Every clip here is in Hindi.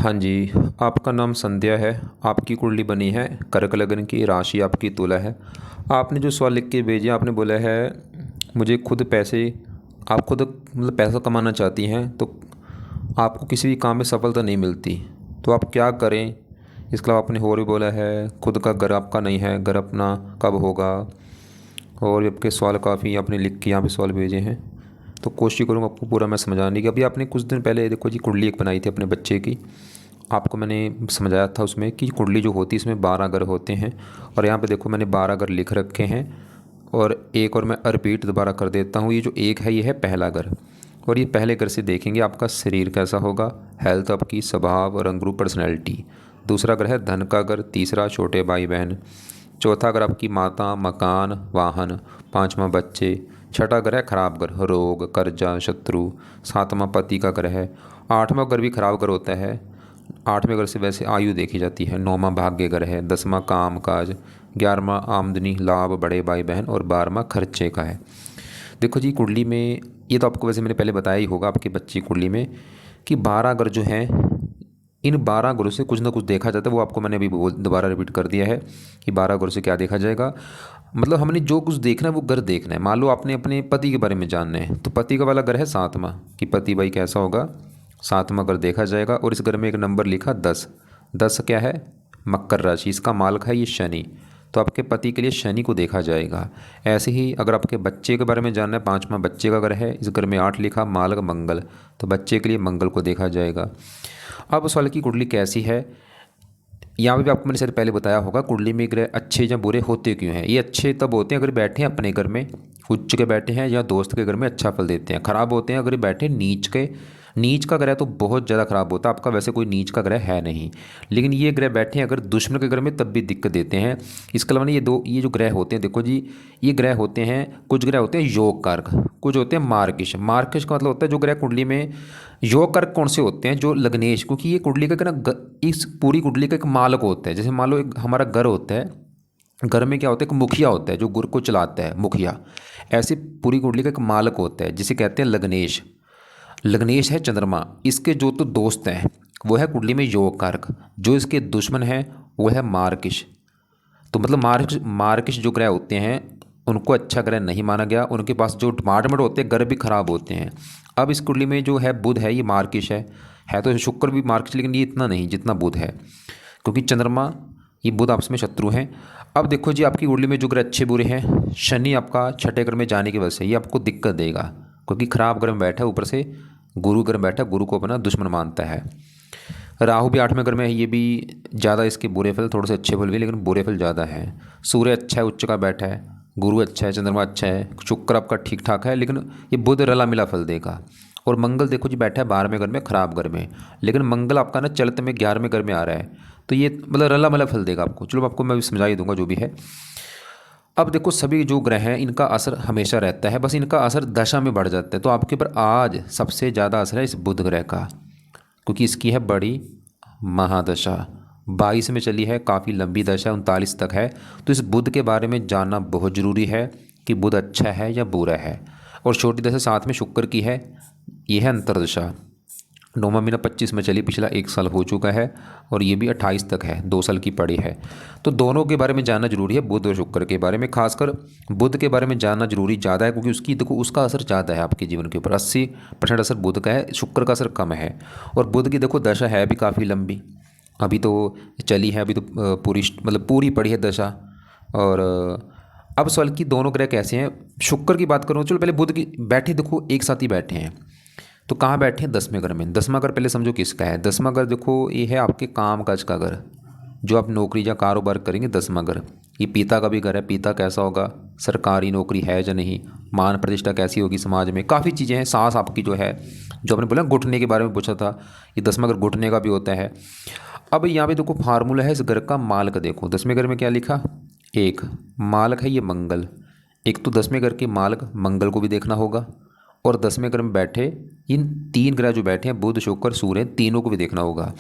हाँ जी, आपका नाम संध्या है। आपकी कुंडली बनी है कर्क लग्न की, राशि आपकी तुला है। आपने जो सवाल लिख के भेजे, आपने बोला है मुझे खुद पैसे, आप खुद मतलब पैसा कमाना चाहती हैं, तो आपको किसी भी काम में सफलता नहीं मिलती, तो आप क्या करें। इसके अलावा आपने और भी बोला है खुद का घर आपका नहीं है, घर अपना कब होगा। और भी आपके सवाल काफ़ी आपने लिख के यहाँ पे सवाल भेजे हैं, तो कोशिश करूँगा आपको पूरा मैं समझाने की। अभी आपने कुछ दिन पहले देखो जी कुंडली एक बनाई थी अपने बच्चे की, आपको मैंने समझाया था उसमें कि कुंडली जो होती है इसमें 12 घर होते हैं। और यहाँ पे देखो मैंने 12 घर लिख रखे हैं। और एक और मैं रिपीट दोबारा कर देता हूँ, ये जो एक है ये है पहला घर। और ये पहले घर से देखेंगे आपका शरीर कैसा होगा, हेल्थ आपकी, स्वभाव, रंग रूप, पर्सनैलिटी। दूसरा घर है धन का घर, तीसरा छोटे भाई बहन, चौथा घर आपकी माता, मकान, वाहन, पांचवा बच्चे, छठा घर है खराब घर, रोग, कर्जा, शत्रु, सातवां पति का घर है, आठवां घर भी खराब घर होता है। आठवें घर से वैसे आयु देखी जाती है। नौवां भाग्य घर है, दसवां काम काज, ग्यारहवां आमदनी लाभ बड़े भाई बहन, और बारहवां खर्चे का है। देखो जी कुंडली में, ये तो आपको वैसे मैंने पहले बताया ही होगा आपकी बच्ची कुंडली में, कि 12 घर जो हैं, इन 12 घरों से कुछ ना कुछ देखा जाता है। वो आपको मैंने अभी दोबारा रिपीट कर दिया है कि 12 घरों से क्या देखा जाएगा। मतलब हमने जो कुछ देखना है वो घर देखना है। मान लो आपने अपने पति के बारे में जानना है, तो पति का वाला घर है सातवां, कि पति भाई कैसा होगा, सातवां घर देखा जाएगा। और इस घर में एक नंबर लिखा 10। 10 क्या है, मकर राशि, इसका मालक है ये शनि, तो आपके पति के लिए शनि को देखा जाएगा। ऐसे ही अगर आपके बच्चे के बारे में जानना है, पांचवा बच्चे का घर है, इस घर में 8 लिखा, मालक मंगल, तो बच्चे के लिए मंगल को देखा जाएगा। अब उस वाले की कुंडली कैसी है, यहाँ पे भी आपको मैंने सर पहले बताया होगा कुंडली में ग्रह अच्छे या बुरे होते क्यों हैं। ये अच्छे तब होते हैं अगर बैठे हैं अपने घर में, उच्च के बैठे हैं, या दोस्त के घर में अच्छा फल देते हैं। खराब होते हैं अगर बैठे नीच के, नीच का ग्रह तो बहुत ज़्यादा खराब होता है। आपका वैसे कोई नीच का ग्रह है नहीं, लेकिन ये ग्रह बैठे हैं अगर दुश्मन के घर में, तब भी दिक्कत देते हैं। इसके अलावा ये जो ग्रह होते हैं, देखो जी, ये ग्रह होते हैं, कुछ ग्रह होते हैं योग कारक, कुछ होते हैं मार्किश। मार्किश का मतलब होता है जो ग्रह कुंडली में योग कारक कौन से होते हैं, जो लग्नेश, क्योंकि ये कुंडली का इस पूरी कुंडली का एक मालक होता है। जैसे मान लो एक हमारा घर होता है, घर में क्या होता है, एक मुखिया होता है जो गुर को चलाता है, मुखिया। ऐसे पूरी कुंडली का एक मालक होता है जिसे कहते हैं लग्नेश। लग्नेश है चंद्रमा, इसके जो तो दोस्त हैं वो है कुंडली में योग कारक, जो इसके दुश्मन है वो है मार्किश। तो मतलब मार्किश जो ग्रह होते हैं उनको अच्छा ग्रह नहीं माना गया। उनके पास जो टमाटमट होते हैं ग्रह भी खराब होते हैं। अब इस कुंडली में जो है बुध है, ये मार्किश है तो शुक्र भी मार्किश, लेकिन ये इतना नहीं जितना बुध है, क्योंकि चंद्रमा ये बुध आपस में शत्रु हैं। अब देखो जी आपकी कुंडली में जो ग्रह अच्छे बुरे हैं, शनि आपका छठे घर में जाने की वजह से ये आपको दिक्कत देगा, क्योंकि खराब ग्रह में बैठा है, ऊपर से गुरु ग्रह में बैठा, गुरु को अपना दुश्मन मानता है। राहु भी 8वें घर में है, ये भी ज़्यादा इसके बुरे फल, थोड़े से अच्छे फल भी, लेकिन बुरे फल ज़्यादा है। सूर्य अच्छा है, उच्च का बैठा है, गुरु अच्छा है, चंद्रमा अच्छा है, शुक्र आपका ठीक ठाक है, लेकिन ये बुध रला मिला फल देगा। और मंगल देखो जी बैठा है 12वें घर में, खराब घर में, लेकिन मंगल आपका ना चलते में 11वें घर में आ रहा है, तो ये मतलब रला मिला फल देगा आपको। चलो आपको मैं भी समझा ही दूंगा जो भी है। अब देखो सभी जो ग्रह हैं इनका असर हमेशा रहता है, बस इनका असर दशा में बढ़ जाता है। तो आपके ऊपर आज सबसे ज़्यादा असर है इस बुध ग्रह का, क्योंकि इसकी है बड़ी महादशा, 22 में चली है, काफ़ी लंबी दशा 39 तक है। तो इस बुध के बारे में जानना बहुत ज़रूरी है कि बुध अच्छा है या बुरा है। और छोटी दशा साथ में शुक्र की है, यह है अंतर्दशा। 9वां महीना 25 में चली, पिछला 1 साल हो चुका है, और ये भी 28 तक है, 2 साल की पड़ी है। तो दोनों के बारे में जानना जरूरी है, बुध और शुक्र के बारे में। खासकर बुध के बारे में जानना जरूरी ज़्यादा है, क्योंकि उसकी देखो उसका असर ज़्यादा है आपके जीवन के ऊपर। 80% असर बुध का है, शुक्र का असर कम है। और बुध की देखो दशा है भी काफ़ी लंबी, अभी तो चली है, अभी तो पूरी मतलब पूरी पड़ी है दशा। और अब सवाल की दोनों ग्रह कैसे हैं। शुक्र की बात करूँ, चलो पहले बुध की बैठे, देखो एक साथ ही बैठे हैं, तो कहाँ बैठे हैं, 10वें घर में। 10वां घर पहले समझो किसका है, 10वां घर देखो ये है आपके काम काज का घर, जो आप नौकरी या कारोबार करेंगे, 10वां घर। ये पिता का भी घर है, पिता कैसा होगा, सरकारी नौकरी है या नहीं, मान प्रतिष्ठा कैसी होगी समाज में, काफ़ी चीज़ें हैं। सास आपकी जो है, जो आपने बोला घुटने के बारे में पूछा था, ये 10वां घर घुटने का भी होता है। अब यहाँ पे देखो फार्मूला है इस घर का मालक, देखो 10वें घर में क्या लिखा, एक मालक है ये मंगल। एक तो 10वें घर के मालक मंगल को भी देखना होगा, और 10वें घर में बैठे इन 3 ग्रह जो बैठे हैं बुध शुक्र सूर्य, तीनों को भी देखना होगा।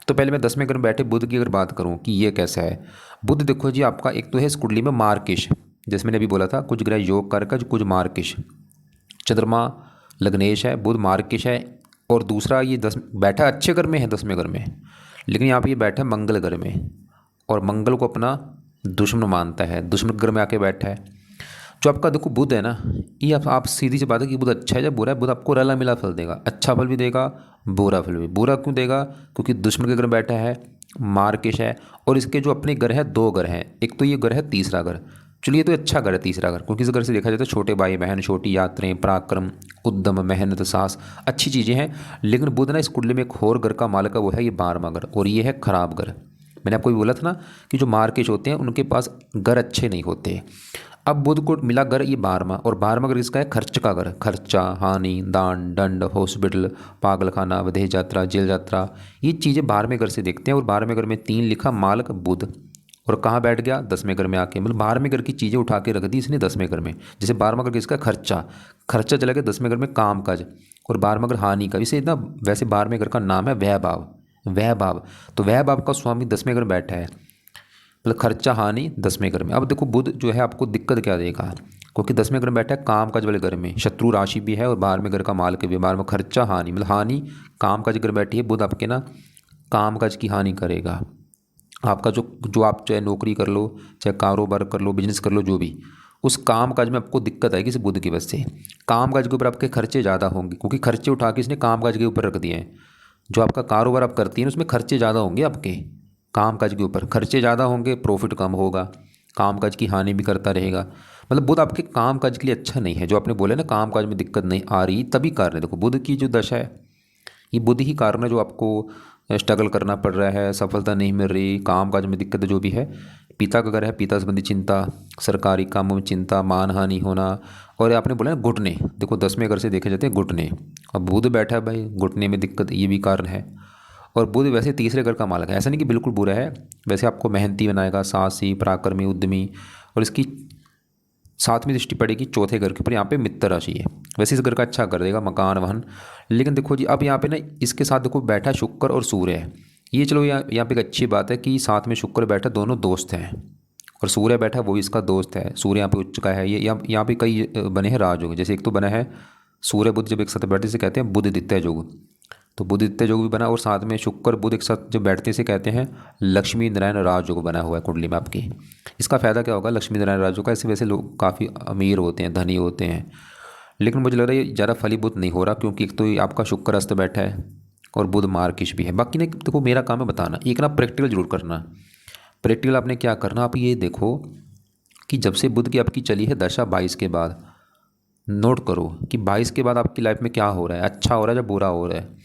तो पहले मैं 10वें घर में बैठे बुध की अगर बात करूं कि ये कैसा है। बुध देखो जी आपका एक तो है इस कुंडली में मार्किश, जैसे मैंने अभी बोला था कुछ ग्रह योग कारक, कुछ मार्किश। चंद्रमा लग्नेश है, बुध मार्किश है, और दूसरा ये दस बैठा अच्छे घर में है, 10वें घर में, लेकिन यहाँ पे ये बैठा है मंगल घर में, और मंगल को अपना दुश्मन मानता है, दुश्मन घर में आके बैठा है। जो आपका देखो बुध है ना, ये आप सीधी सी बात है कि बुध अच्छा है या बुरा है। बुध आपको रला मिला फल देगा, अच्छा फल भी देगा, बुरा फल भी। बुरा क्यों देगा? क्योंकि दुश्मन के घर में बैठा है, मार्केश है, और इसके जो अपने घर है 2 घर हैं। एक तो ये घर है तीसरा घर, चलिए तो अच्छा घर है तीसरा घर, क्योंकि इस घर से देखा जाए तो छोटे भाई बहन, छोटी यात्राएं, पराक्रम, उद्यम, मेहनत, साहस, अच्छी चीज़ें हैं। लेकिन बुध ना इस कुंडली में एक और घर का मालिक है, वो है ये 12वां घर, और ये है खराब घर। मैंने आपको भी बोला था ना कि जो मार्केश होते हैं उनके पास घर अच्छे नहीं होते। अब बुध को मिला घर ये 12वां, और 12वां घर इसका है खर्च का घर। खर्चा, हानि, दान, दंड, हॉस्पिटल, पागलखाना, विदेश यात्रा, जेल यात्रा, ये चीज़ें 12वें घर से देखते हैं। और 12वें घर में 3 लिखा, मालक बुध, और कहाँ बैठ गया? 10वें घर में आके। मतलब 12वें घर की चीज़ें उठा के रख दी इसने 10वें घर में। जैसे 12वां घर किसका? खर्चा, खर्चा चला गया 10वें घर में, काम काज, और 12वां घर हानि का। इसे ना वैसे 12वें घर का नाम है वैभाव, वैभाव। तो वैभाव का स्वामी 10वें घर में बैठा है, मतलब खर्चा हानि 10वें घर में। अब देखो बुध जो है आपको दिक्कत क्या देगा, क्योंकि 10वें घर में बैठा है काम काज वाले घर में, शत्रु राशि भी है, और 12वें घर का मालिक भी। 12वें खर्चा हानि, मतलब हानि, काम काज घर बैठी है बुध आपके ना, काम काज की हानि करेगा। आपका जो जो आप चाहे नौकरी कर लो, चाहे कारोबार कर लो, बिजनेस कर लो, जो भी, उस काम काज में आपको दिक्कत आएगी इस बुध की वजह से। काम काज के ऊपर आपके खर्चे ज़्यादा होंगे, क्योंकि खर्चे उठा के इसने काम काज के ऊपर रख दिए हैं। जो आपका कारोबार आप करती हैं उसमें खर्चे ज़्यादा होंगे आपके, काम काज के ऊपर खर्चे ज़्यादा होंगे, प्रॉफिट कम होगा, काम काज की हानि भी करता रहेगा। मतलब बुध आपके काम काज के लिए अच्छा नहीं है। जो आपने बोला ना काम काज में दिक्कत नहीं आ रही, तभी कारण है। देखो बुध की जो दशा है, ये बुध ही कारण है जो आपको स्ट्रगल करना पड़ रहा है, सफलता नहीं मिल रही, काम काज में दिक्कत जो भी है। पिता का घर है, पिता संबंधी चिंता, सरकारी कामों में चिंता, मानहानि होना, और आपने बोला ना घुटने, देखो 10वें घर से देखे जाते हैं घुटने। अब बुध बैठा है भाई, घुटने में दिक्कत, ये भी कारण है। और बुध वैसे तीसरे घर का मालिक है, ऐसा नहीं कि बिल्कुल बुरा है, वैसे आपको मेहनती बनाएगा, साहसी, पराक्रमी, उद्यमी। और इसकी 7वीं दृष्टि पड़ेगी चौथे घर के ऊपर, यहाँ पे मित्र राशि है। वैसे इस घर का अच्छा कर देगा, मकान वाहन। लेकिन देखो जी, अब यहाँ पे ना इसके साथ देखो बैठा शुक्र और सूर्य है। ये चलो यहाँ पे एक अच्छी बात है कि साथ में शुक्र बैठा, दोनों दोस्त हैं, और सूर्य बैठा वो इसका दोस्त है। सूर्य यहाँ पे उच्च का है। ये यहाँ पे कई बने हैं राजयोग, जैसे एक तो बना है सूर्य बुध जब एक साथ बैठे से कहते हैं बुधदित्य योग, तो बुधदित्य योग भी बना, और साथ में शुक्र बुध एक साथ जब बैठते से कहते हैं लक्ष्मी नारायण राजयोग बना हुआ है कुंडली में आपकी। इसका फ़ायदा क्या होगा लक्ष्मी नारायण राजयोग का? इससे वैसे लोग काफ़ी अमीर होते हैं, धनी होते हैं, लेकिन मुझे लग रहा है ये ज़्यादा फलीभूत नहीं हो रहा, क्योंकि एक तो ये आपका शुक्र अस्त बैठा है, और बुध मार्किश भी है। बाकी ना देखो मेरा काम है बताना, एक ना प्रैक्टिकल जरूर करना। प्रैक्टिकल आपने क्या करना, आप ये देखो कि जब से बुध की आपकी चली है दशा 22 के बाद, नोट करो कि 22 के बाद आपकी लाइफ में क्या हो रहा है, अच्छा हो रहा है या बुरा हो रहा है।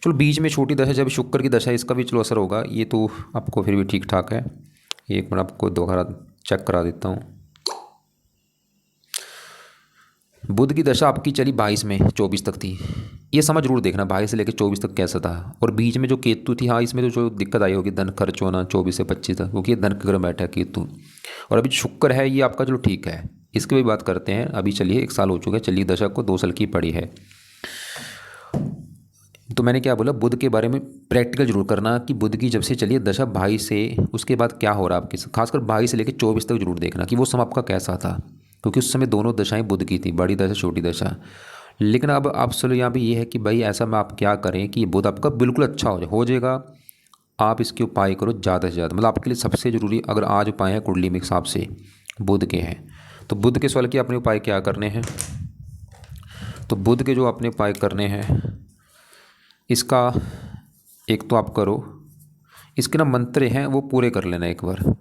चलो बीच में छोटी दशा जब शुक्र की दशा है, इसका भी चलो असर होगा, ये तो आपको फिर भी ठीक ठाक है। एक मिनट आपको दोबारा चेक करा देता हूँ। बुध की दशा आपकी चली 22 में 24 तक थी। ये समझ जरूर देखना 22 से लेकर 24 तक कैसा था। और बीच में जो केतु थी, हाँ इसमें तो जो दिक्कत आई होगी धन खर्च होना 24 से 25 तक, क्योंकि ये धन के घर में बैठा है केतु। और अभी शुक्र है ये आपका, चलो ठीक है, इसकी भी बात करते हैं। अभी चलिए 1 साल हो चुका है, चलिए दशा को 2 साल की पड़ी है। तो मैंने क्या बोला, बुध के बारे में प्रैक्टिकल जरूर करना कि बुध की जब से चलिए दशा 22 से उसके बाद क्या हो रहा है आपके, खासकर 22 से लेकर 24 तक जरूर देखना कि वो समय आपका कैसा था, क्योंकि उस समय दोनों दशाएं बुध की थी, बड़ी दशा छोटी दशा। लेकिन अब आप चलो यहाँ पे ये है कि भाई ऐसा में आप क्या करें कि बुध आपका बिल्कुल अच्छा हो जाएगा। आप इसके उपाय करो ज़्यादा से ज़्यादा, मतलब आपके लिए सबसे ज़रूरी अगर आज उपाय हैं कुंडली में हिसाब से बुध के हैं, तो बुध के सवाल के अपने उपाय क्या करने हैं। तो बुध के जो अपने उपाय करने हैं, इसका एक तो आप करो, इसके ना मंत्र हैं वो पूरे कर लेना एक बार।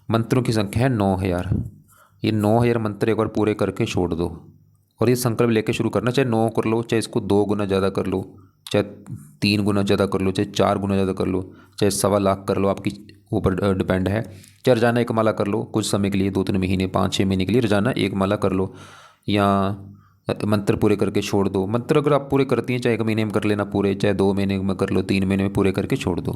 मंत्रों की संख्या है 9000। ये 9000 मंत्र एक बार पूरे करके छोड़ दो, और ये संकल्प लेके शुरू करना, चाहे 9 कर लो, चाहे इसको 2 गुना ज़्यादा कर लो, चाहे 3 गुना ज़्यादा कर लो, चाहे 4 गुना ज़्यादा कर लो, चाहे 1.25 लाख कर लो, आपकी ऊपर डिपेंड है। चाहे रोजाना 1 माला कर लो कुछ समय के लिए, 2-3 महीने 5-6 महीने के लिए रोजाना 1 माला कर लो, या मंत्र पूरे करके छोड़ दो। मंत्र अगर आप पूरे करती हैं, चाहे 1 महीने में कर लेना पूरे, चाहे 2 महीने में कर लो, 3 महीने में पूरे करके छोड़ दो।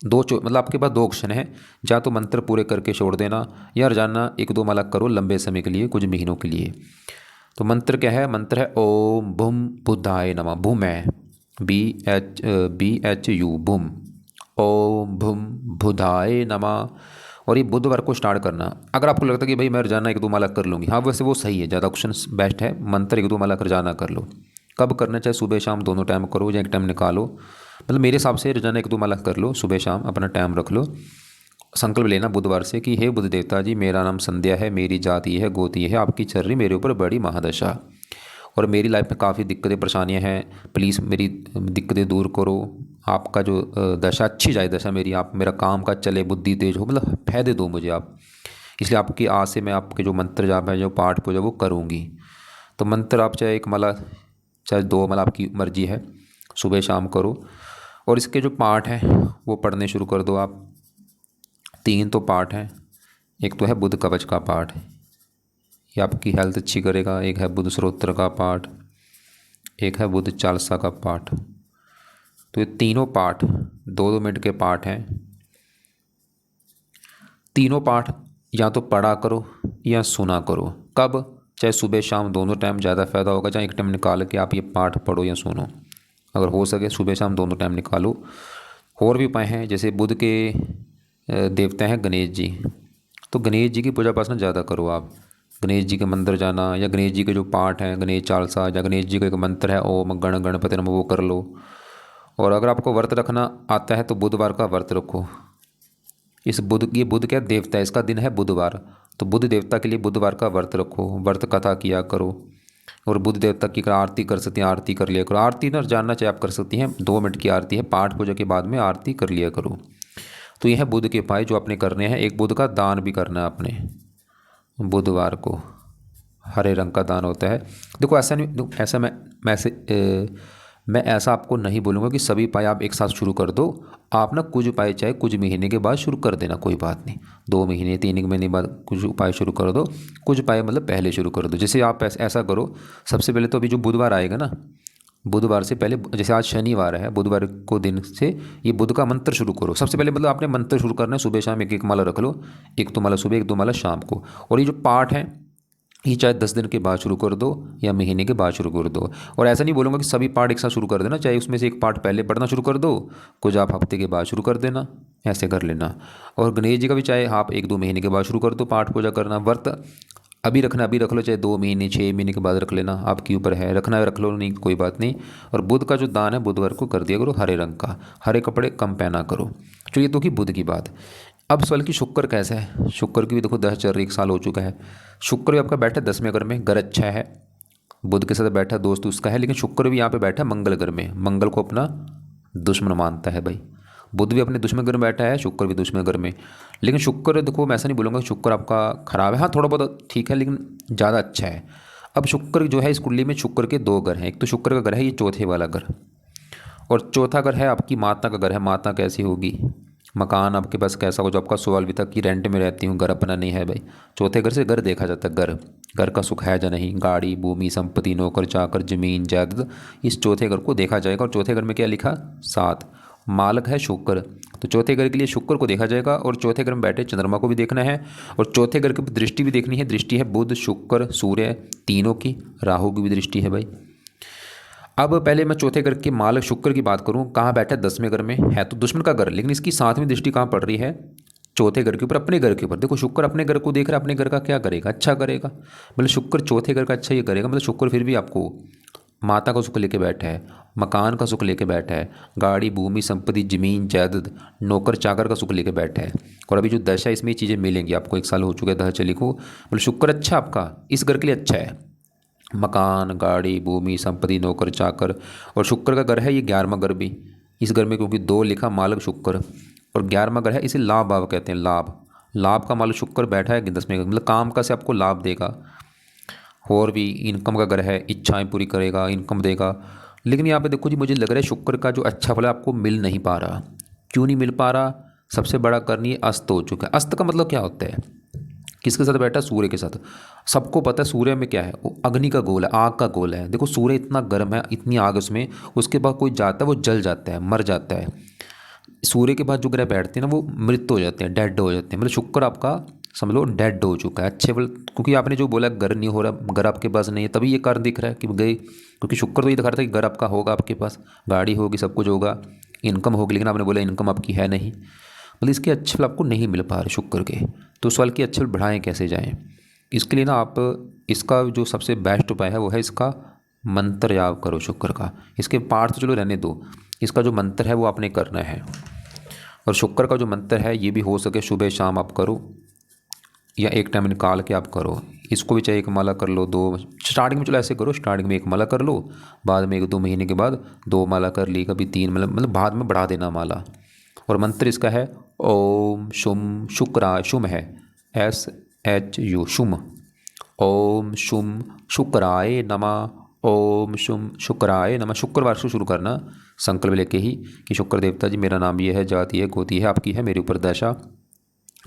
मतलब आपके पास 2 ऑप्शन है, या तो मंत्र पूरे करके छोड़ देना, या रोजाना 1-2 माला करो लंबे समय के लिए, कुछ महीनों के लिए। तो मंत्र क्या है, मंत्र है ओम भुम बुधाय नमः। भूम है BHU भूम, ओम भुम बुधाय नमः। और ये बुधवार को स्टार्ट करना। अगर आपको लगता है कि भाई मैं रोजाना 1-2 माला कर लूँगी, हाँ वैसे वो सही है, ज़्यादा ऑप्शन बेस्ट है, मंत्र 1-2 माला कर जाना कर लो। कब करना, चाहे सुबह शाम दोनों टाइम करो या एक टाइम निकालो, मतलब मेरे हिसाब से रोजाना 1-2 माला कर लो, सुबह शाम अपना टाइम रख लो। संकल्प लेना बुधवार से कि हे बुध देवता जी, मेरा नाम संध्या है, मेरी जाति है, गोती है, आपकी चल रही मेरे ऊपर बड़ी महादशा, और मेरी लाइफ में काफ़ी दिक्कतें परेशानियां हैं, प्लीज़ मेरी दिक्कतें दूर करो। आपका जो दशा अच्छी जाए, दशा मेरी, आप मेरा काम का चले, बुद्धि तेज हो, मतलब फायदे दो मुझे आप। इसलिए आपकी आज से मैं आपके जो मंत्र जाप है, जो पाठ पूजा वो करूँगी। तो मंत्र आप चाहे 1 माला चाहे 2 माला, आपकी मर्जी है, सुबह शाम करो। और इसके जो पाठ हैं वो पढ़ने शुरू कर दो आप। 3 तो पाठ हैं, एक तो है बुध कवच का पाठ, ये आपकी हेल्थ अच्छी करेगा। एक है बुध स्त्रोत्र का पाठ, एक है बुध चालीसा का पाठ। तो ये तीनों पाठ 2-2 मिनट के पाठ हैं। तीनों पाठ या तो पढ़ा करो या सुना करो। कब, चाहे सुबह शाम दोनों टाइम ज़्यादा फ़ायदा होगा, चाहे एक टाइम निकाल के आप ये पाठ पढ़ो या सुनो। अगर हो सके सुबह शाम दोनों टाइम निकालो। और भी उपाय हैं, जैसे बुध के देवता हैं गणेश जी, तो गणेश जी की पूजा उपासना ज़्यादा करो आप। गणेश जी के मंदिर जाना, या गणेश जी के जो पाठ हैं, गणेश चालीसा, या गणेश जी का एक मंत्र है ओम गण गणपति नमः, वो कर लो। और अगर आपको व्रत रखना आता है तो बुधवार का व्रत रखो। इस बुध, ये बुध क्या देवता है, इसका दिन है बुधवार, तो बुध देवता के लिए बुधवार का व्रत रखो, व्रत कथा किया करो। और बुध देवता की अगर आरती कर सकती हैं आरती कर लिया करो। आरती ना जानना चाहे आप कर सकती हैं, 2 मिनट की आरती है, पाठ पूजा के बाद में आरती कर लिया करो। तो यह है बुध के उपाय जो आपने करने हैं। एक बुध का दान भी करना है आपने, बुधवार को हरे रंग का दान होता है। देखो ऐसा नहीं, देखो ऐसा मैं ऐसा आपको नहीं बोलूँगा कि सभी उपाय आप एक साथ शुरू कर दो। आप ना कुछ उपाय चाहे कुछ महीने के बाद शुरू कर देना, कोई बात नहीं, 2 महीने 3 महीने बाद कुछ उपाय शुरू कर दो। कुछ उपाय मतलब पहले शुरू कर दो। जैसे आप ऐसा करो, सबसे पहले तो अभी जो बुधवार आएगा ना, बुधवार से पहले, जैसे आज शनिवार है, बुधवार को दिन से ये बुध का मंत्र शुरू करो। सबसे पहले मतलब आपने मंत्र शुरू करना है, सुबह शाम 1-1 माला रख लो, 1-2 माला सुबह, 1-2 माला शाम को। और ये जो पाठ है ये चाहे 10 दिन के बाद शुरू कर दो या महीने के बाद शुरू कर दो। और ऐसा नहीं बोलूँगा कि सभी पाठ एक साथ शुरू कर देना, चाहे उसमें से एक पाठ पहले पढ़ना शुरू कर दो, कुछ आप हफ्ते के बाद शुरू कर देना, ऐसे कर लेना। और गणेश जी का भी चाहे आप 1-2 महीने के बाद शुरू कर दो पाठ पूजा करना। व्रत अभी रखना अभी रख लो, चाहे 2 महीने 6 महीने के बाद रख लेना, आपके ऊपर है, रखना है रख लो, नहीं कोई बात नहीं। और बुध का जो दान है बुधवार को कर दिया करो, हरे रंग का, हरे कपड़े कम पहना करो। चलिए तो कि बुध की बात। अब सवाल कि शुक्र कैसा है। शुक्र की भी देखो 10 चल रही, 1 साल हो चुका है। शुक्र भी आपका बैठा 10वें घर में, घर अच्छा है, बुध के साथ बैठा दोस्त उसका है, लेकिन शुक्र भी यहाँ पे बैठा मंगल घर में, मंगल को अपना दुश्मन मानता है भाई। बुध भी अपने दुश्मन घर में बैठा है, शुक्र भी दुश्मन घर में। लेकिन शुक्र देखो, मैं ऐसा नहीं बोलूँगा शुक्र आपका खराब है, हाँ थोड़ा बहुत ठीक है, लेकिन ज़्यादा अच्छा है। अब शुक्र जो है इस कुंडली में शुक्र के 2 घर हैं। एक तो शुक्र का घर है ये चौथे वाला घर, और चौथा घर है आपकी माता का घर है। माता कैसी होगी, मकान आपके पास कैसा हो, जो आपका सवाल भी था कि रेंट में रहती हूँ, घर अपना नहीं है भाई। चौथे घर से घर देखा जाता है, घर घर का सुख है या नहीं, गाड़ी भूमि संपत्ति नौकर चाकर जमीन जायदाद, इस चौथे घर को देखा जाएगा। और चौथे घर में क्या लिखा 7, मालक है शुक्र, तो चौथे घर के लिए शुक्र को देखा जाएगा। और चौथे घर में बैठे चंद्रमा को भी देखना है, और चौथे घर की दृष्टि भी देखनी है। दृष्टि है बुध शुक्र सूर्य तीनों की, राहु की भी दृष्टि है भाई। अब पहले मैं चौथे घर के मालक शुक्र की बात करूं, कहाँ बैठा है 10वें घर में, है तो दुश्मन का घर, लेकिन इसकी 7वीं दृष्टि कहाँ पड़ रही है, चौथे घर के ऊपर, अपने घर के ऊपर। देखो शुक्र अपने घर को देख रहा है, अपने घर का क्या करेगा, अच्छा करेगा। मतलब शुक्र चौथे घर का अच्छा ही करेगा, मतलब शुक्र फिर भी आपको माता का सुख लेके बैठा है, मकान का सुख लेके बैठा है, गाड़ी भूमि संपत्ति जमीन जायदाद नौकर चाकर का सुख लेके बैठा है। और अभी जो दशा इसमें ये चीज़ें मिलेंगी आपको, 1 साल हो चुका है दशा चली को, मतलब शुक्र अच्छा आपका इस घर के लिए अच्छा है, मकान गाड़ी भूमि संपत्ति नौकर चाकर। और शुक्र का घर है ये 11वां घर भी इस घर में, क्योंकि 2 लिखा मालक शुक्र, और 11वां घर है, इसे लाभ भाव कहते हैं। लाभ लाभ का मालक शुक्र बैठा है 10वें घर, मतलब काम का से आपको लाभ देगा। और भी इनकम का घर है, इच्छाएं पूरी करेगा, इनकम देगा। लेकिन यहाँ पे देखो जी, मुझे लग रहा है शुक्र का जो अच्छा फल है आपको मिल नहीं पा रहा। क्यों नहीं मिल पा रहा, सबसे बड़ा कारण ये अस्त हो चुका है। अस्त का मतलब क्या होता है, किसके साथ बैठा, सूर्य के साथ। सबको पता है सूर्य में क्या है, वो अग्नि का गोल है, आग का गोल है। देखो सूर्य इतना गर्म है, इतनी आग उसमें, उसके बाद कोई जाता है वो जल जाता है, मर जाता है। सूर्य के बाद जो ग्रह बैठते हैं ना वो मृत हो जाते हैं, डेड हो जाते हैं। मतलब शुक्र आपका समझ लो डेड हो चुका है। अच्छे बल, क्योंकि आपने जो बोला घर नहीं हो रहा, घर आपके पास नहीं है, तभी ये कारण दिख रहा है कि गए। क्योंकि शुक्र तो ये दिखा रहा था कि घर आपका होगा, आपके पास गाड़ी होगी, सब कुछ होगा, इनकम होगी, लेकिन आपने बोला इनकम आपकी है नहीं। मतलब इसके अच्छे फल आपको नहीं मिल पा रहे शुक्र के। तो सवाल के अच्छे फल बढ़ाएँ कैसे जाएँ, इसके लिए ना आप, इसका जो सबसे बेस्ट उपाय है वो है इसका मंत्र याद करो शुक्र का। इसके पाठ तो चलो रहने दो, इसका जो मंत्र है वो आपने करना है। और शुक्र का जो मंत्र है ये भी हो सके सुबह शाम आप करो, या एक टाइम निकाल के आप करो। इसको भी चाहे एक माला कर लो, दो, स्टार्टिंग में चलो ऐसे करो, स्टार्टिंग में एक माला कर लो, बाद में 1-2 महीने के बाद 2 माला कर ली, कभी 3, मतलब बाद में बढ़ा देना माला। और मंत्र इसका है ओम शुम शुक्राय, शुम है SHU शुम, ओम शुम शुक्राय नमः, ओम शुम शुक्राय नमः। शुक्रवार से शुरू करना संकल्प लेके ही कि शुक्र देवता जी मेरा नाम ये है, जाति है, गोती है, आपकी है मेरे ऊपर दशा,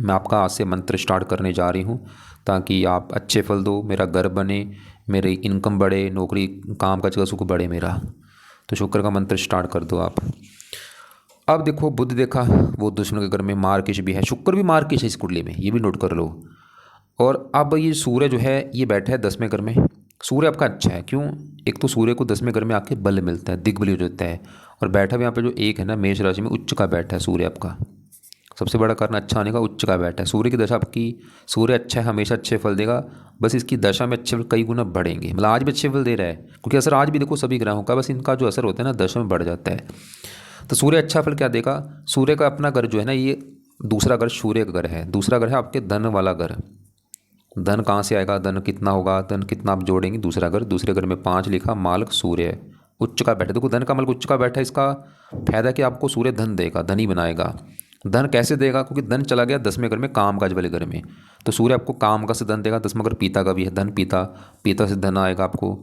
मैं आपका आज से मंत्र स्टार्ट करने जा रही हूँ ताकि आप अच्छे फल दो, मेरा घर बने, मेरी इनकम बढ़े, नौकरी काम काज का सुख बढ़े मेरा। तो शुक्र का मंत्र स्टार्ट कर दो आप। अब देखो बुध देखा, वो दुश्मन के घर में मार्किश भी है, शुक्र भी मार्किश है इस कुंडली में, ये भी नोट कर लो। और अब ये सूर्य जो है ये बैठा है 10वें घर में। सूर्य आपका अच्छा है, क्यों? एक तो सूर्य को 10वें घर में आके बल मिलता है, दिग्बल हो जाता है। और बैठा भी यहाँ पे जो एक है ना मेष राशि में उच्च का बैठा है सूर्य आपका, सबसे बड़ा कारण अच्छा आने का उच्च का बैठा है। सूर्य की दशा आपकी, सूर्य अच्छा है हमेशा अच्छे फल देगा, बस इसकी दशा में अच्छे फल कई गुना बढ़ेंगे। मतलब आज भी अच्छे फल दे रहा है, क्योंकि असर आज भी देखो सभी ग्रहों का, बस इनका जो असर होता है ना दशा में बढ़ जाता है। तो सूर्य अच्छा फल क्या देगा? सूर्य का अपना घर जो है ना, ये दूसरा घर सूर्य का घर है, दूसरा घर है आपके धन वाला घर। धन कहाँ से आएगा, धन कितना होगा, धन कितना आप जोड़ेंगे, दूसरा घर, दूसरे घर में 5 लिखा, मालक सूर्य है, उच्च का बैठा। देखो धन का मालक उच्च का बैठा है, इसका फायदा कि आपको सूर्य धन देगा, धनी बनाएगा। धन कैसे देगा? क्योंकि धन चला गया 10वें घर में, काम काज वाले घर में, तो सूर्य आपको काम का से धन देगा। 10वां घर पिता का भी है, धन पिता, पिता से धन आएगा आपको,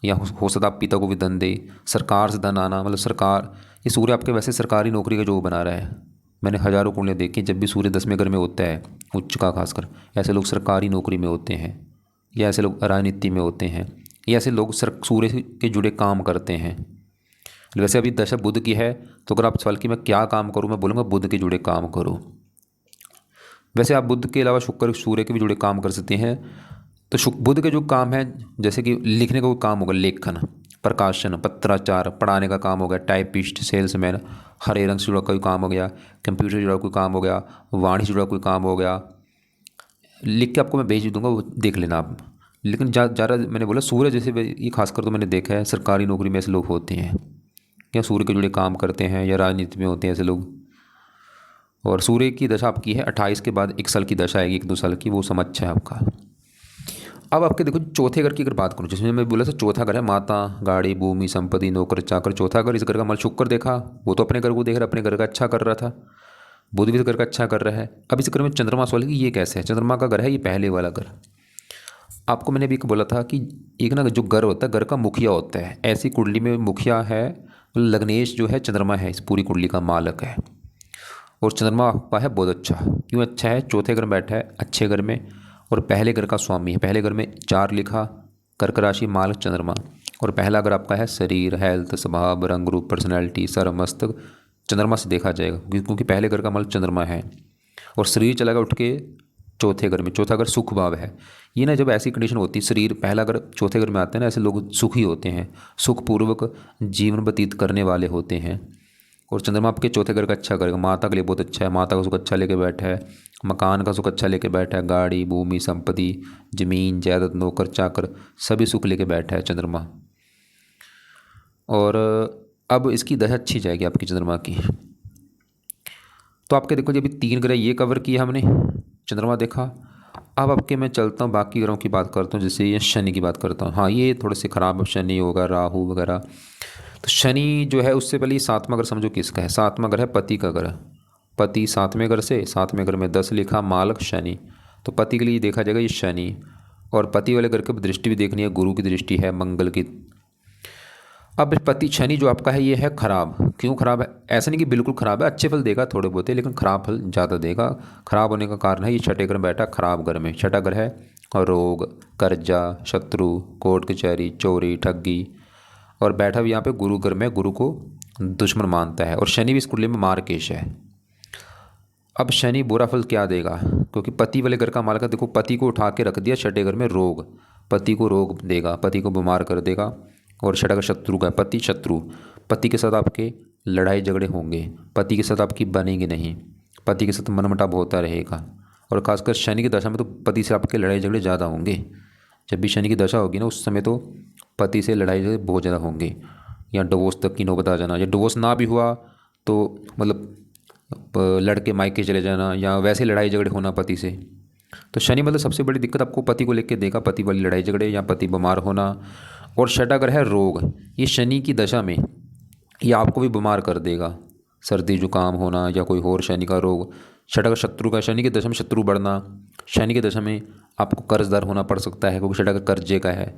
या हो सकता आप पिता को भी धन दे। सरकार से धन आना, मतलब सरकार, ये सूर्य आपके वैसे सरकारी नौकरी का जो बना रहा है। मैंने हज़ारों कुंडलियाँ देखी, जब भी सूर्य 10वें घर में होता है उच्च का खासकर, ऐसे लोग सरकारी नौकरी में होते हैं, या ऐसे लोग राजनीति में होते हैं, या ऐसे लोग सूर्य के जुड़े काम करते हैं। वैसे अभी दशा बुध की है, तो अगर आप सवाल कि मैं क्या काम करूं, मैं बोलूँगा बुध के जुड़े काम करो। वैसे आप बुध के अलावा शुक्र सूर्य के भी जुड़े काम कर सकते हैं। तो बुध के जो काम है, जैसे कि लिखने का कोई काम होगा, लेखन, प्रकाशन, पत्राचार, पढ़ाने का काम हो गया, टाइपिस्ट, सेल्समैन, हरे रंग से जुड़ा कोई काम हो गया, कंप्यूटर से जुड़ा कोई काम हो गया, वाणी से जुड़ा कोई काम हो गया, लिख के आपको मैं भेज दूंगा, वो देख लेना आप। लेकिन ज़्यादा मैंने बोला सूर्य जैसे ये खासकर तो मैंने देखा है सरकारी नौकरी में ऐसे लोग होते हैं, या सूर्य के जुड़े काम करते हैं, या राजनीति में होते हैं ऐसे लोग। और सूर्य की दशा आपकी है 28 के बाद 1 साल की दशा आएगी, 1-2 साल की, वो समय अच्छा है आपका। अब आपके देखो चौथे घर की अगर बात करूँ, जिसमें मैं बोला था चौथा घर है माता, गाड़ी, भूमि, संपत्ति, नौकर चाकर। चौथा घर, इस घर का माल शुक्र देखा, वो तो अपने घर को देख रहा है, अपने घर का अच्छा कर रहा था। बुध भी घर का अच्छा कर रहा है। अब इस घर में चंद्रमा सवाल कि ये कैसे है? चंद्रमा का घर है ये पहले वाला घर। आपको मैंने भी बोला था कि एक ना जो घर होता है, घर का मुखिया होता है, ऐसी कुंडली में मुखिया है लग्नेश जो है, चंद्रमा है इस पूरी कुंडली का मालक है। और चंद्रमा आपका है बहुत अच्छा। क्यों अच्छा है? चौथे घर में बैठा है अच्छे घर में, और पहले घर का स्वामी है। पहले घर में 4 लिखा, कर्क राशि, मालक चंद्रमा। और पहला घर आपका है शरीर, हेल्थ, स्वभाव, रंग रूप, पर्सनैलिटी, सर मस्तक, चंद्रमा से देखा जाएगा, क्योंकि पहले घर का मालक चंद्रमा है। और शरीर चलेगा उठ के चौथे घर में। चौथा घर सुख भाव है। ये ना जब ऐसी कंडीशन होती है, शरीर पहला घर चौथे घर में आते हैं ना, ऐसे लोग सुखी होते हैं, सुखपूर्वक जीवन व्यतीत करने वाले होते हैं। और चंद्रमा आपके चौथे घर का अच्छा करेगा, माता के लिए बहुत अच्छा है, माता का सुख अच्छा लेके बैठा है, मकान का सुख अच्छा लेके बैठा है, गाड़ी, भूमि, संपत्ति, जमीन जायदाद, नौकर चाकर, सभी सुख लेके बैठा है चंद्रमा। और अब इसकी दशा अच्छी जाएगी आपकी चंद्रमा की। तो आपके देखो जब 3 ग्रह ये कवर किया हमने, चंद्रमा देखा। अब आपके मैं चलता हूँ बाकी ग्रहों की बात करता हूँ, जैसे ये शनि की बात करता हूँ। हाँ ये थोड़े से ख़राब, शनि होगा, राहु वगैरह। तो शनि जो है उससे पहले 7वां घर समझो किसका है? 7वां घर है पति का घर। पति 7वें घर से, 7वें घर में 10 लिखा, मालक शनि। तो पति के लिए देखा जाएगा ये शनि। और पति वाले घर की दृष्टि भी देखनी है, गुरु की दृष्टि है, मंगल की। अब पति शनि जो आपका है ये है खराब। क्यों खराब है? ऐसा नहीं कि बिल्कुल खराब है, अच्छे फल देगा थोड़े बहुत, लेकिन खराब फल ज़्यादा देगा। खराब होने का कारण है ये छठे घर में बैठा, खराब घर में। छठा घर है और रोग, कर्जा, शत्रु, कोर्ट कचहरी, चोरी, ठगी। और बैठा भी यहाँ पे गुरु घर में, गुरु को दुश्मन मानता है। और शनि भी इस कुंडली में मार्केश है। अब शनि बुरा फल क्या देगा? क्योंकि पति वाले घर का मालिक है, देखो पति को उठा के रख दिया छठे घर में, रोग, पति को रोग देगा, पति को बीमार कर देगा। और छठा घर शत्रु का, पति शत्रु, पति के साथ आपके लड़ाई झगड़े होंगे, पति के साथ आपकी बनेंगे नहीं, पति के साथ मनमुटाव होता रहेगा। और खासकर शनि की दशा में तो पति से आपके लड़ाई झगड़े ज़्यादा होंगे। जब भी शनि की दशा होगी ना, उस समय तो पति से लड़ाई झगड़े बहुत ज़्यादा होंगे, या डिवोर्स तक की नौबत आ जाना, या डिवोर्स ना भी हुआ तो मतलब लड़के मायके चले जाना, या वैसे लड़ाई झगड़े होना पति से। तो शनि मतलब सबसे बड़ी दिक्कत आपको पति को लेकर देगा, पति वाली लड़ाई झगड़े या पति बीमार होना। और छठा ग्रह है रोग, ये शनि की दशा में ये आपको भी बीमार कर देगा, सर्दी जुकाम होना या कोई और शनि का रोग। छठा का शत्रु का, शनि की दशा में शत्रु बढ़ना, शनि की दशा में आपको कर्जदार होना पड़ सकता है क्योंकि छठा का कर्जे का है।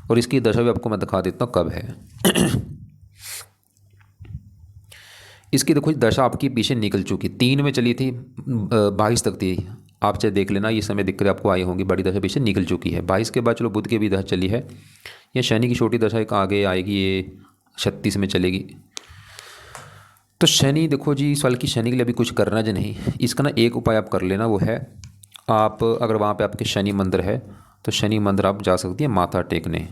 और इसकी दशा भी आपको मैं दिखा देता हूँ कब है। इसकी देखो दशा आपकी पीछे निकल चुकी, 3 में चली थी, 22 तक थी। आप चाहे देख लेना, ये समय दिक्कत आपको आई होंगी, बड़ी दशा पीछे निकल चुकी है। 22 के बाद चलो बुध की भी दशा चली है, ये शनि की छोटी दशा एक आगे आएगी, ये 36 में चलेगी। तो शनि देखो जी, इस साल की शनि के लिए अभी कुछ करना जो नहीं, इसका ना एक उपाय आप कर लेना, वो है आप अगर वहाँ पे आपके शनि मंदिर है तो शनि मंदिर आप जा सकती है माथा टेकने।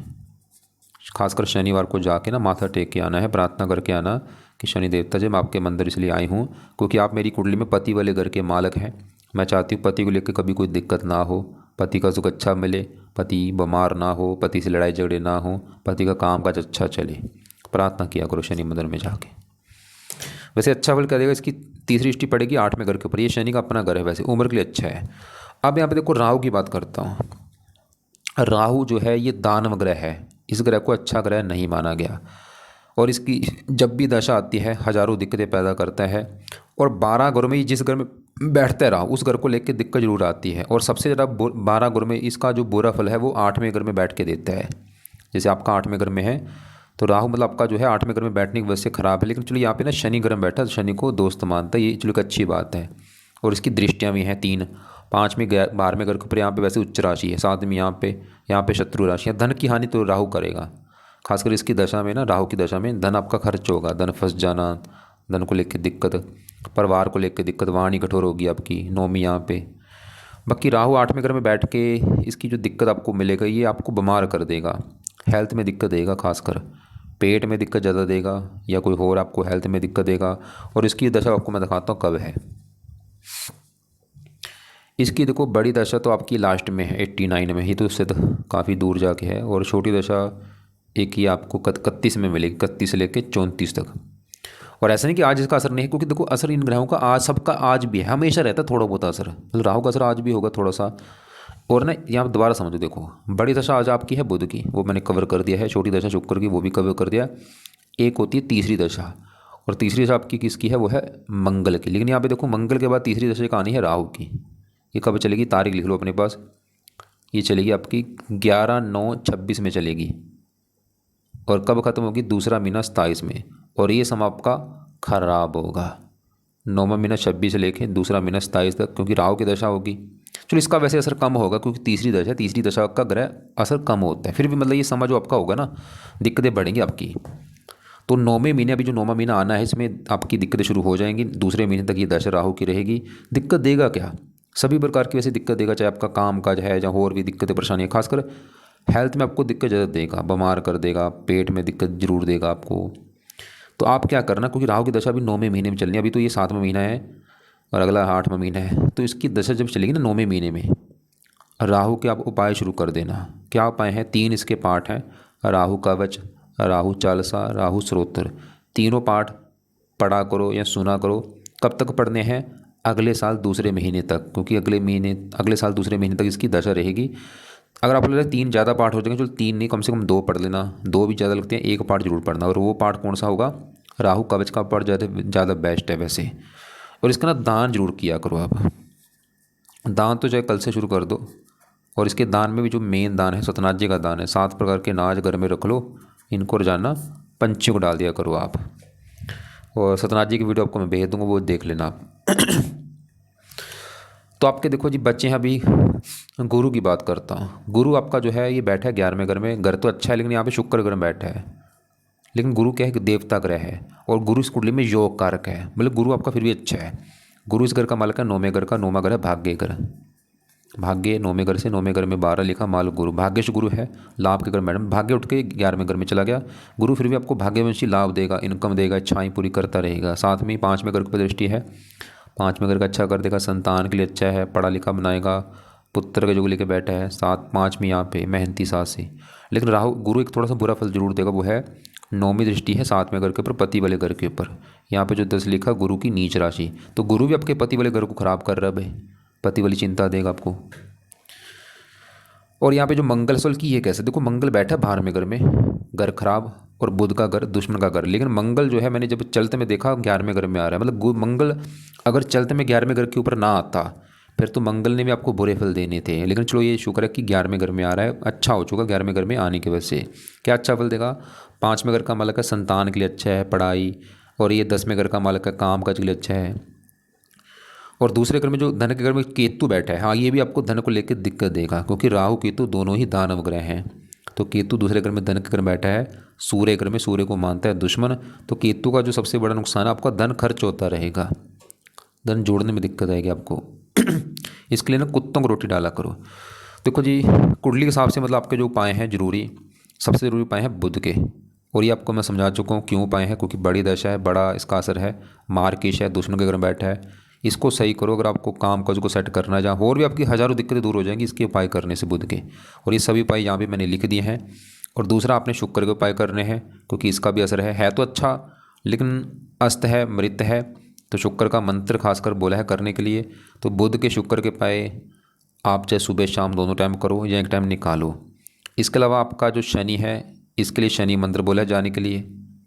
खासकर शनिवार को जाके ना माथा टेक के आना है, प्रार्थना करके आना कि शनि देवता जी मैं आपके मंदिर इसलिए आई हूँ क्योंकि आप मेरी कुंडली में पति वाले घर के मालक हैं। मैं चाहती हूँ पति को लेकर कभी कोई दिक्कत ना हो, पति का सुख अच्छा मिले, पति बीमार ना हो, पति से लड़ाई झगड़े ना हो, पति का काम काज अच्छा चले। प्रार्थना किया करो शनि मंदिर में जाके। वैसे अच्छा फल क्या देगा, इसकी तीसरी दृष्टि पड़ेगी 8वें घर के ऊपर, ये शनि का अपना घर है, वैसे उम्र के लिए अच्छा है। अब यहाँ पे देखो राहु की बात करता हूँ। राहु जो है ये दानव ग्रह है, इस ग्रह को अच्छा ग्रह नहीं माना गया, और इसकी जब भी दशा आती है हज़ारों दिक्कतें पैदा करता है। और 12 घरों में जिस घर में बैठता है राहु उस घर को लेकर दिक्कत जरूर आती है। और सबसे ज़्यादा 12 घरों में इसका जो बुरा फल है वो 8वें घर में बैठ के देता है। जैसे आपका 8वें घर में है तो राहु मतलब आपका जो है 8वें घर में बैठने की वजह से ख़राब है, लेकिन चलो यहाँ पे ना शनि घर में बैठा तो शनि को दोस्त मानता है, ये चलो एक अच्छी बात है। और इसकी दृष्टियाँ भी हैं 3, 5वें 12वें घर के ऊपर, यहाँ पे वैसे उच्च राशि है, 7वें यहाँ पे शत्रु राशि है। धन की हानि तो राहु करेगा, खासकर इसकी दशा में ना, राहु की दशा में धन आपका खर्च होगा, धन फंस जाना, धन को लेकर दिक्कत, परिवार को लेकर दिक्कत, वाणी कठोर होगी आपकी, 9वीं यहाँ पे। बाकी राहु 8वें घर में बैठ के इसकी जो दिक्कत आपको मिलेगा ये आपको बीमार कर देगा, हेल्थ में दिक्कत देगा, खासकर पेट में दिक्कत ज़्यादा देगा या कोई और आपको हेल्थ में दिक्कत देगा। और इसकी दशा आपको मैं दिखाता हूँ कब है। इसकी देखो बड़ी दशा तो आपकी लास्ट में है 89 में ही, तो उससे तो काफ़ी दूर जाके है। और छोटी दशा एक ही आपको 31 में मिलेगी, 31 से लेकर 34 तक। और ऐसा नहीं कि आज इसका असर नहीं है, क्योंकि देखो असर इन ग्रहों का आज सबका आज भी है, हमेशा रहता है थोड़ा बहुत असर, मतलब राहु का असर आज भी होगा थोड़ा सा। और ना यहाँ दोबारा समझो, देखो बड़ी दशा आज आपकी है बुध की, वो मैंने कवर कर दिया है, छोटी दशा शुक्र की वो भी कवर कर दिया। एक होती है तीसरी दशा, और तीसरी दशा आपकी किसकी है, वो है मंगल की। लेकिन यहाँ पे देखो मंगल के बाद तीसरी दशा कहानी है राहु की। ये कब चलेगी, तारीख लिख लो अपने पास, ये चलेगी आपकी 11/9/26 में चलेगी। और कब ख़त्म होगी, दूसरा महीना 27 में। और ये समय आपका खराब होगा, 9वां महीना 26 से लेके दूसरा महीना 27 तक, क्योंकि राहु की दशा होगी। चलो इसका वैसे असर कम होगा क्योंकि तीसरी दशा का ग्रह असर कम होता है, फिर भी मतलब ये समय जो आपका होगा ना, दिक्कतें बढ़ेंगी आपकी। तो 9वें महीने, अभी जो 9वां महीना आना है इसमें आपकी दिक्कतें शुरू हो जाएंगी। दूसरे महीने तक ये दशा राहु की रहेगी। दिक्कत देगा क्या, सभी प्रकार की वैसे दिक्कत देगा, चाहे आपका काम काज है या और भी दिक्कतें परेशानियाँ, खासकर हेल्थ में आपको दिक्कत ज़्यादा देगा, बीमार कर देगा, पेट में दिक्कत जरूर देगा आपको। तो आप क्या करना, क्योंकि राहु की दशा अभी 9वें महीने में चलनी है, अभी तो ये 7वां महीना है और अगला 8वां महीना है, तो इसकी दशा जब चलेगी ना 9वें महीने में, राहु के आप उपाय शुरू कर देना। क्या उपाय हैं, 3 इसके पाठ हैं, राहु कवच, राहु चालसा, राहु स्त्रोत्र। तीनों पाठ पढ़ा करो या सुना करो। कब तक पढ़ने हैं, अगले साल दूसरे महीने तक, क्योंकि अगले साल दूसरे महीने तक इसकी दशा रहेगी। अगर आप लगे 3 ज़्यादा पाठ हो जाएंगे, चलो 3 नहीं, कम से कम 2 पढ़ लेना, 2 भी ज़्यादा लगते हैं, 1 पाठ जरूर पढ़ना। और वो पाठ कौन सा होगा, राहु कवच का पाठ ज़्यादा बेस्ट है वैसे। और इसका ना दान जरूर किया करो आप, दान तो चाहे कल से शुरू कर दो। और इसके दान में भी जो मेन दान है सत्यनारायण जी का दान है, 7 प्रकार के अनाज घर में रख लो, इनको रोजाना पंछियों को डाल दिया करो आप। और सत्यनारायण जी की वीडियो आपको मैं भेज दूँगा, वो देख लेना आप। तो आपके देखो जी बच्चे हैं, अभी गुरु की बात करता हूँ। गुरु आपका जो है ये बैठा है 11वें घर में, घर तो अच्छा है लेकिन यहाँ पे शुक्र ग्रह में बैठा है। लेकिन गुरु क्या है कि देवता ग्रह है, और गुरु इस कुंडली में योग कारक है, मतलब गुरु आपका फिर भी अच्छा है। गुरु इस घर का मालिक है 9वें घर का, 9वां घर है भाग्य घर। भाग्य 9वें घर से 9वें घर में 12 लिखा, माल गुरु भाग्यश गुरु है, लाभ के घर मैडम। भाग्य उठ के 11वें घर में चला गया, गुरु फिर भी आपको भाग्यवंशी लाभ देगा, इनकम देगा, इच्छाएं पूरी करता रहेगा। साथ में 5वें घर की दृष्टि है, 5वें घर का अच्छा कर देगा, संतान के लिए अच्छा है, पढ़ा लिखा बनाएगा, पुत्र का जो लेके बैठा है, 7 5 में यहाँ पे मेहनती 7 से। लेकिन राहु गुरु एक थोड़ा सा बुरा फल जरूर देगा, वो है 9वीं दृष्टि है 7वें घर के ऊपर, पति वाले घर के ऊपर। यहाँ पे जो 10 लिखा गुरु की नीच राशि, तो गुरु भी आपके पति वाले घर को खराब कर रहा है भाई, पति वाली चिंता देगा आपको। और यहाँ पे जो मंगल सल की ये कैसे, देखो मंगल बैठा है 12वें घर में, घर खराब, और बुध का घर दुश्मन का घर। लेकिन मंगल जो है मैंने जब चलते में देखा 11वें घर में आ रहा है, मतलब मंगल अगर चलते में 11वें घर के ऊपर ना आता फिर तो मंगल ने भी आपको बुरे फल देने थे। लेकिन चलो ये शुक्र है कि 11वें घर में आ रहा है, अच्छा हो चुका 11वें घर में आने की वजह से। क्या अच्छा फल देगा, 5वें घर का मालक है संतान के लिए अच्छा है, पढ़ाई, और ये 10वें घर का मालक है काम काज के लिए अच्छा है। और दूसरे घर में जो धन के घर में केतु बैठा है, हाँ ये भी आपको धन को लेकर दिक्कत देगा, क्योंकि राहु केतु दोनों ही दानव ग्रह हैं। तो केतु दूसरे घर में धन के घर में बैठा है, सूर्य घर में सूर्य को मानता है दुश्मन। तो केतु का जो सबसे बड़ा नुकसान है, आपका धन खर्च होता रहेगा, धन जोड़ने में दिक्कत आएगी आपको। इसके लिए ना कुत्तों को रोटी डाला करो। देखो जी कुंडली के हिसाब से मतलब आपके जो उपाय हैं जरूरी, सबसे ज़रूरी उपाय है बुध के, और ये आपको मैं समझा चुका हूँ क्यों उपाय है, क्योंकि बड़ी दशा है, बड़ा इसका असर है, मार्केश है, दुश्मन के घर में बैठा है। इसको सही करो अगर आपको काम काज को सेट करना है, जहाँ और भी आपकी हज़ारों दिक्कतें दूर हो जाएंगी इसके उपाय करने से बुध के। और ये सभी उपाय यहाँ भी मैंने लिख दिए हैं। और दूसरा आपने शुक्र के उपाय करने हैं, क्योंकि इसका भी असर है तो अच्छा, लेकिन अस्त है, मृत है, तो शुक्र का मंत्र खासकर बोला है करने के लिए। तो बुध के शुक्र के उपाय आप चाहे सुबह शाम दोनों टाइम करो या एक टाइम निकालो। इसके अलावा आपका जो शनि है, इसके लिए शनि मंत्र बोला है जाने के लिए,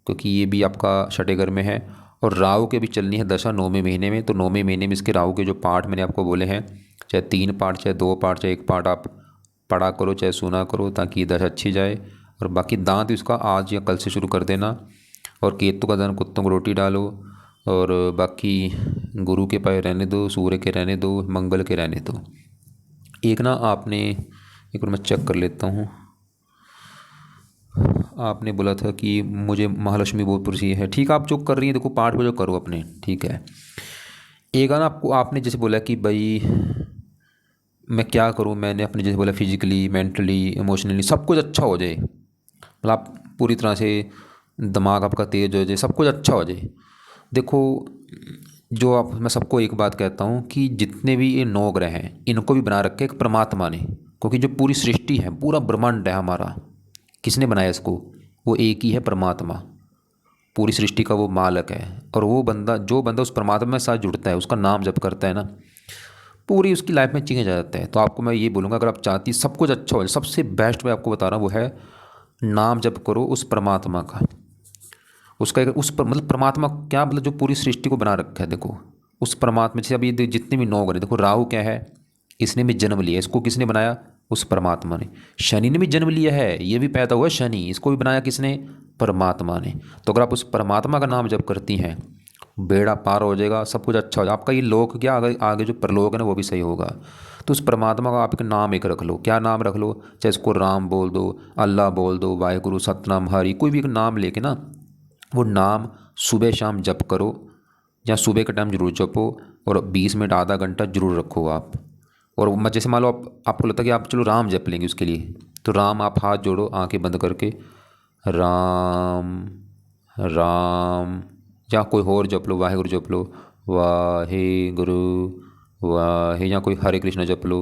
क्योंकि ये भी आपका छठे घर में है। और राहु के भी चलनी है दशा 9वें महीने में, तो 9वें महीने में इसके राहु के जो पाठ मैंने आपको बोले हैं, चाहे 3 पाठ, चाहे 2 पाठ, चाहे 1 पाठ आप पढ़ा करो, चाहे सुना करो, ताकि ये दशा अच्छी जाए। और बाकी दांत इसका आज या कल से शुरू कर देना। और केतु का दान कुत्तों को रोटी डालो, और बाकी गुरु के पाए रहने दो, सूर्य के रहने दो, मंगल के रहने दो। एक ना आपने, एक बार मैं चेक कर लेता हूँ, आपने बोला था कि मुझे महालक्ष्मी बहुत पुरसी है, ठीक आप जो कर रही हैं देखो पाठ वो जो करो अपने, ठीक है। एक ना आपको आपने जैसे बोला कि भाई मैं क्या करूं, मैंने अपने जैसे बोला फिजिकली, मेंटली, इमोशनली सब कुछ अच्छा हो जाए, मतलब आप पूरी तरह से दिमाग आपका तेज हो जाए, सब कुछ अच्छा हो जाए। देखो जो आप, मैं सबको एक बात कहता हूँ कि जितने भी ये 9 ग्रह हैं इनको भी बना रखे एक परमात्मा ने, क्योंकि जो पूरी सृष्टि है, पूरा ब्रह्मांड है हमारा, किसने बनाया इसको, वो एक ही है परमात्मा, पूरी सृष्टि का वो मालक है। और वो बंदा, जो बंदा उस परमात्मा के साथ जुड़ता है, उसका नाम जप करता है ना, पूरी उसकी लाइफ में चेंज आ जाता है। तो आपको मैं ये बोलूँगा अगर आप चाहती सब कुछ अच्छा हो जाए, सबसे बेस्ट मैं आपको बता रहा हूँ वो है नाम जप करो उस परमात्मा का। उसका एक उस पर मतलब परमात्मा क्या, मतलब जो पूरी सृष्टि को बना रखा है, देखो उस परमात्मा से। अभी जितने भी 9 ग्रह, देखो राहु क्या है, इसने भी जन्म लिया, इसको किसने बनाया, उस परमात्मा ने। शनि ने भी जन्म लिया है, ये भी पैदा हुआ शनि, इसको भी बनाया किसने, परमात्मा ने। तो अगर आप उस परमात्मा का नाम जब करती हैं, बेड़ा पार हो जाएगा, सब कुछ अच्छा हो जाएगा आपका। ये लोक क्या, आगे आगे जो परलोक है ना वो भी सही होगा। तो उस परमात्मा का आप एक नाम एक रख लो, क्या नाम रख लो, चाहे इसको राम बोल दो, अल्लाह बोल दो, वाहिगुरु, सतनाम, हरि, कोई भी एक नाम लेके ना वो नाम सुबह शाम जप करो, या सुबह का टाइम जरूर जपो, और 20 मिनट आधा घंटा जरूर रखो आप। और मैं जैसे मान लो आपको लगता है कि आप चलो राम जप लेंगे उसके लिए, तो राम आप हाथ जोड़ो आंखें बंद करके, राम राम, या कोई और जप लो, वाहेगुरु जप लो, वाहे गुरु वाहे, या कोई हरे कृष्णा जप लो,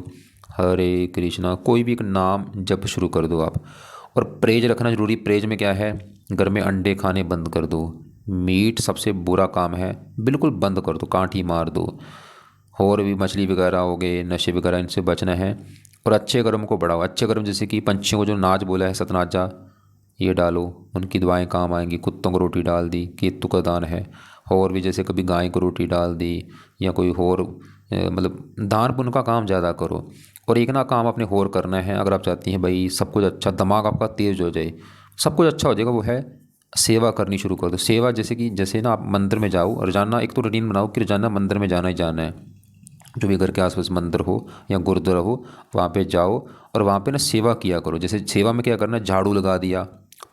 हरे कृष्णा, कोई भी एक नाम जप शुरू कर दो आप। और प्रेज रखना जरूरी। प्रेज में क्या है, घर में अंडे खाने बंद कर दो, मीट सबसे बुरा काम है, बिल्कुल बंद कर दो, कांटी मार दो। और भी मछली वगैरह हो गए, नशे वगैरह, इनसे बचना है। और अच्छे कर्म को बढ़ाओ, अच्छे कर्म जैसे कि पंछियों को जो नाच बोला है सतनाजा, ये डालो, उनकी दुआएं काम आएंगी। कुत्तों को रोटी डाल दी, केतु का दान है। और भी जैसे कभी गाय को रोटी डाल दी, या कोई और मतलब दान पुण्य का काम ज़्यादा करो। और एक ना काम आपने और करना है, अगर आप चाहती हैं भाई सब कुछ अच्छा, दिमाग आपका तेज हो जाए, सब कुछ अच्छा हो जाएगा, वो है सेवा करनी शुरू कर दो। सेवा जैसे कि जैसे ना आप मंदिर में जाओ, रोजाना एक तो रूटीन बनाओ कि रोजाना मंदिर में जाना ही जाना है, जो भी घर के आसपास मंदिर हो या गुरुद्वारा हो वहाँ पे जाओ, और वहाँ पे ना सेवा किया करो। जैसे सेवा में क्या करना है, झाड़ू लगा दिया,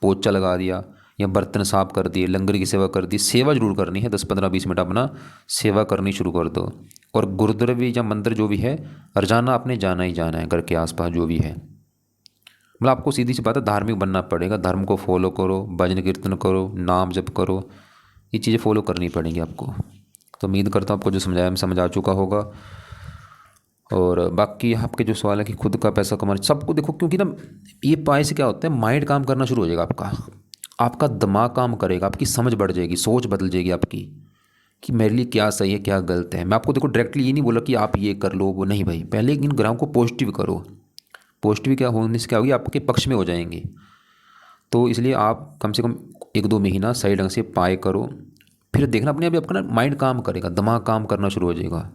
पोछा लगा दिया, या बर्तन साफ कर दिए, लंगर की सेवा कर दी। सेवा जरूर करनी है, 10 15 20 मिनट अपना सेवा करनी शुरू कर दो। और गुरुद्वारा भी या मंदिर जो भी है, रोजाना आपने जाना ही जाना है, घर के आसपास जो भी है। मतलब आपको सीधी सी बात है, धार्मिक बनना पड़ेगा, धर्म को फॉलो करो, भजन कीर्तन करो, नाम जप करो, ये चीज़ें फॉलो करनी पड़ेंगी आपको। तो उम्मीद करता हूँ आपको जो समझाया मैं समझा चुका होगा। और बाकी आपके जो सवाल है कि खुद का पैसा कमाना, सबको देखो, क्योंकि ना ये पाए से क्या होता है, माइंड काम करना शुरू हो जाएगा आपका। आपका दिमाग काम करेगा, आपकी समझ बढ़ जाएगी, सोच बदल जाएगी आपकी कि मेरे लिए क्या सही है क्या गलत है। मैं आपको देखो डायरेक्टली ये नहीं बोला कि आप ये कर लो वो नहीं भाई, पहले इन ग्राम को पॉजिटिव करो। पॉजिटिव क्या होने से क्या होगी, आपके पक्ष में हो जाएंगे। तो इसलिए आप कम से कम 1-2 महीना सही ढंग से पाए करो, फिर देखना अपने आप ही आपका ना माइंड काम करेगा, दिमाग काम करना शुरू हो जाएगा।